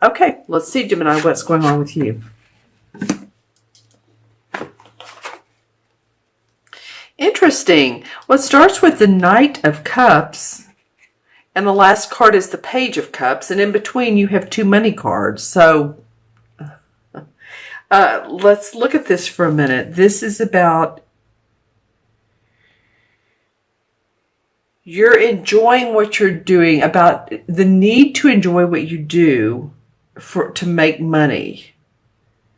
Okay, let's see, Gemini, what's going on with you. Interesting. Well, it starts with the Knight of Cups, and the last card is the Page of Cups, and in between you have 2 money cards. So let's look at this for a minute. This is about you're enjoying what you're doing, about the need to enjoy what you do to make money.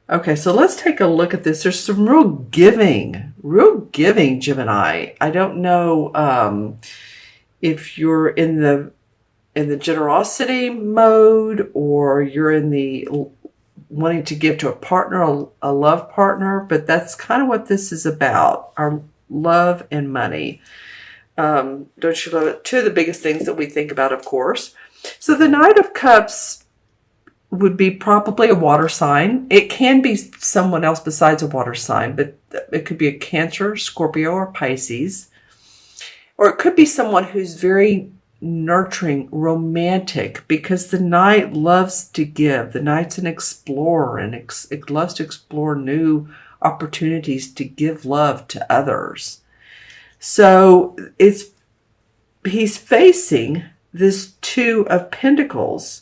Okay, so let's take a look at this. There's some real giving, Gemini. I don't know if you're in the generosity mode, or you're in the wanting to give to a partner, a love partner, but that's kind of what this is about, our love and money. Don't you love it? 2 of the biggest things that we think about, of course. So the Knight of Cups would be probably a water sign. It can be someone else besides a water sign, but it could be a Cancer, Scorpio, or Pisces. Or it could be someone who's very nurturing, romantic, because the Knight loves to give. The Knight's an explorer, and it loves to explore new opportunities to give love to others. So he's facing this 2 of Pentacles,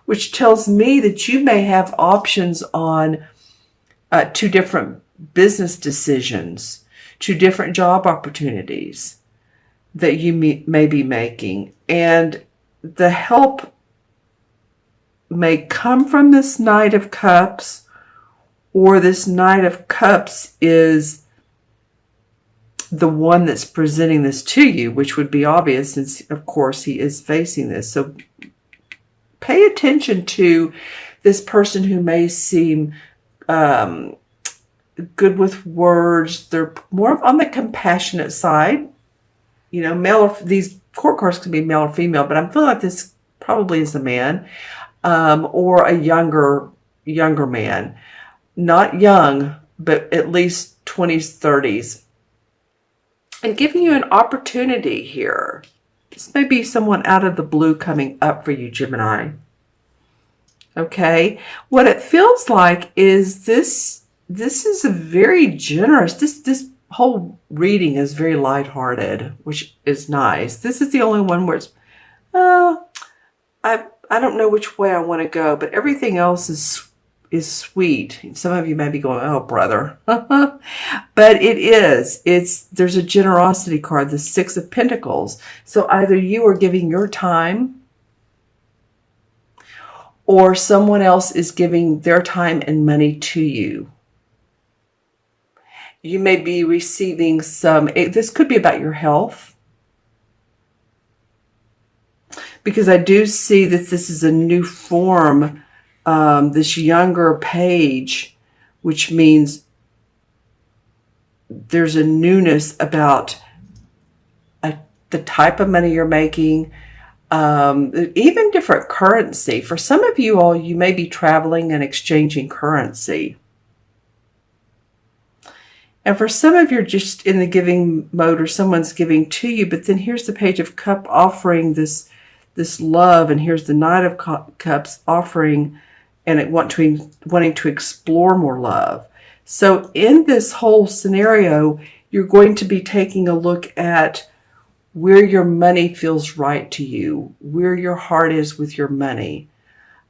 which tells me that you may have options on 2 different business decisions, 2 different job opportunities that you may be making. And the help may come from this Knight of Cups, or this Knight of Cups is the one that's presenting this to you, which would be obvious since, of course, he is facing this. So pay attention to this person who may seem good with words. They're more on the compassionate side. You know, male or these court cards can be male or female, but I'm feeling like this probably is a man, or a younger man. Not young, but at least 20s, 30s. And giving you an opportunity here. This may be someone out of the blue coming up for you, Gemini. Okay, what it feels like is this is a very generous, this whole reading is very lighthearted, which is nice. This is the only one where it's, I don't know which way I want to go, but everything else is sweet. Some of you may be going, oh, brother. But there's a generosity card, the 6 of Pentacles. So either you are giving your time, or someone else is giving their time and money to you. You may be receiving this could be about your health, because I do see that this is a new form, this younger page, which means there's a newness about the type of money you're making, even different currency. For some of you all, you may be traveling and exchanging currency. And for some of you, you're just in the giving mode, or someone's giving to you. But then here's the Page of Cups offering this love, and here's the Knight of Cups offering and wanting to explore more love. So in this whole scenario, you're going to be taking a look at where your money feels right to you, where your heart is with your money.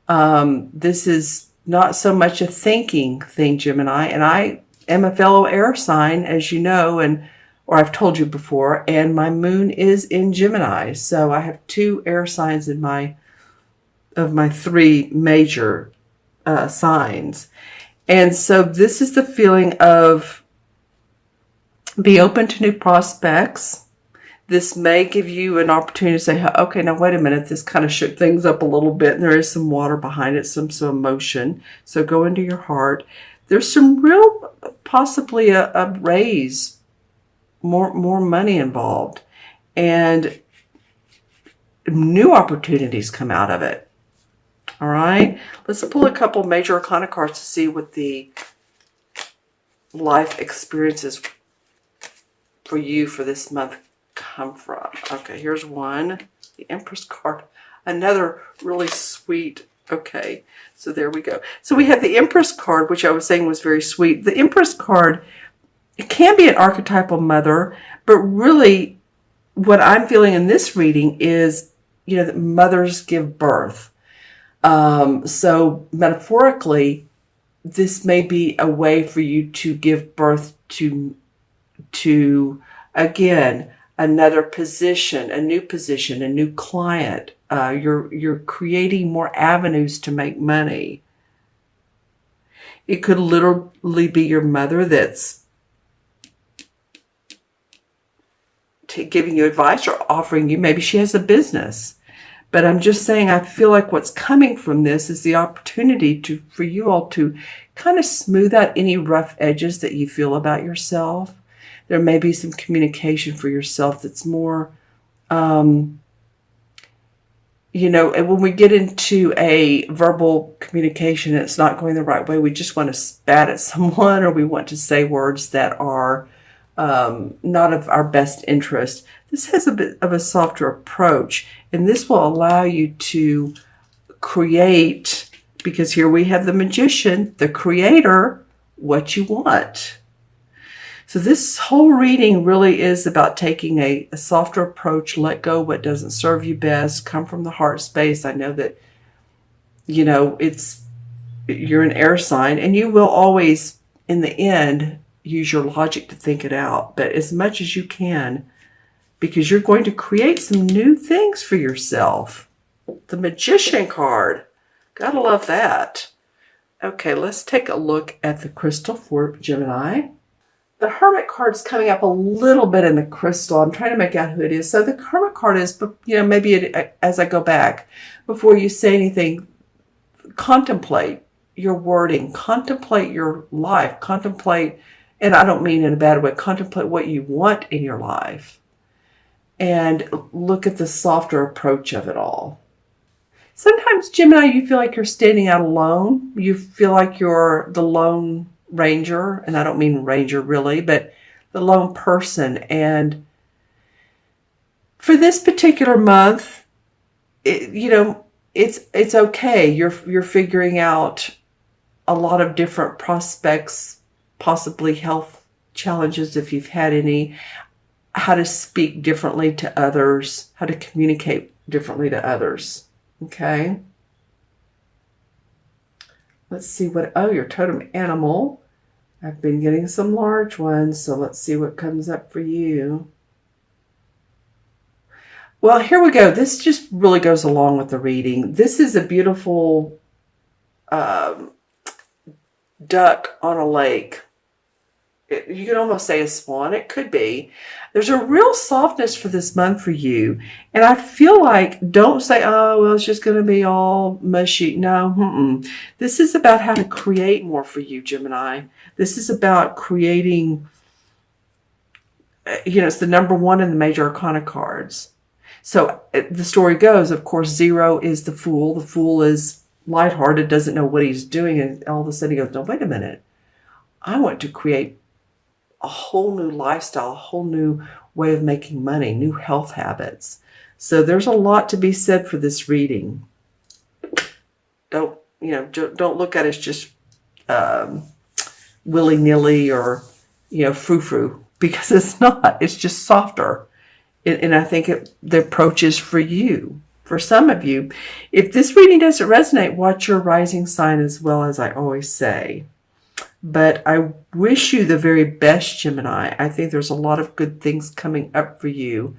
This is not so much a thinking thing, Gemini, and I am a fellow air sign, as you know, or I've told you before, and my moon is in Gemini. So I have 2 air signs of my 3 major signs. And so this is the feeling of be open to new prospects. This may give you an opportunity to say, okay, now wait a minute, this kind of shook things up a little bit, and there is some water behind it, some emotion. So go into your heart. There's some real, possibly a raise, more money involved, and new opportunities come out of it. All right, let's pull a couple major arcana cards to see what the life experiences for you for this month come from. Okay, here's one, the Empress card, another really sweet Okay, so there we go. So we have the Empress card, which I was saying was very sweet. The Empress card, it can be an archetypal mother, but really what I'm feeling in this reading is, that mothers give birth. So metaphorically, this may be a way for you to give birth to again, another position, a new client. You're creating more avenues to make money. It could literally be your mother that's giving you advice or offering you. Maybe she has a business. But I'm just saying, I feel like what's coming from this is the opportunity for you all to kind of smooth out any rough edges that you feel about yourself. There may be some communication for yourself that's more, and when we get into a verbal communication and it's not going the right way, we just want to spat at someone, or we want to say words that are not of our best interest. This has a bit of a softer approach, and this will allow you to create, because here we have the magician, the creator, what you want. So this whole reading really is about taking a softer approach, let go what doesn't serve you best, come from the heart space. I know that, you're an air sign, and you will always, in the end, use your logic to think it out, but as much as you can, because you're going to create some new things for yourself. The Magician card. Gotta love that. Okay, let's take a look at the crystal for Gemini. The Hermit card's coming up a little bit in the crystal. I'm trying to make out who it is. So the Hermit card is, maybe as I go back, before you say anything, contemplate your wording, contemplate your life, contemplate, and I don't mean in a bad way, contemplate what you want in your life, and look at the softer approach of it all. Sometimes, Gemini, you feel like you're standing out alone. You feel like you're the lone ranger, and I don't mean ranger really, but the lone person. And for this particular month, it's okay. You're figuring out a lot of different prospects, possibly health challenges if you've had any, how to speak differently to others, how to communicate differently to others. Okay. Let's see your totem animal. I've been getting some large ones, so let's see what comes up for you. Well, here we go. This just really goes along with the reading. This is a beautiful duck on a lake. You can almost say a swan. It could be. There's a real softness for this month for you. And I feel like, don't say, oh, well, it's just going to be all mushy. No. This is about how to create more for you, Gemini. This is about creating, it's the number one in the major arcana cards. So the story goes, of course, 0 is the Fool. The Fool is lighthearted, doesn't know what he's doing. And all of a sudden he goes, no, wait a minute. I want to create a whole new lifestyle, a whole new way of making money, new health habits. So there's a lot to be said for this reading. Don't look at it as just willy-nilly or, frou-frou, because it's not. It's just softer. And I think the approach is for you. For some of you, if this reading doesn't resonate, watch your rising sign as well, as I always say. But I wish you the very best, Gemini. I think there's a lot of good things coming up for you.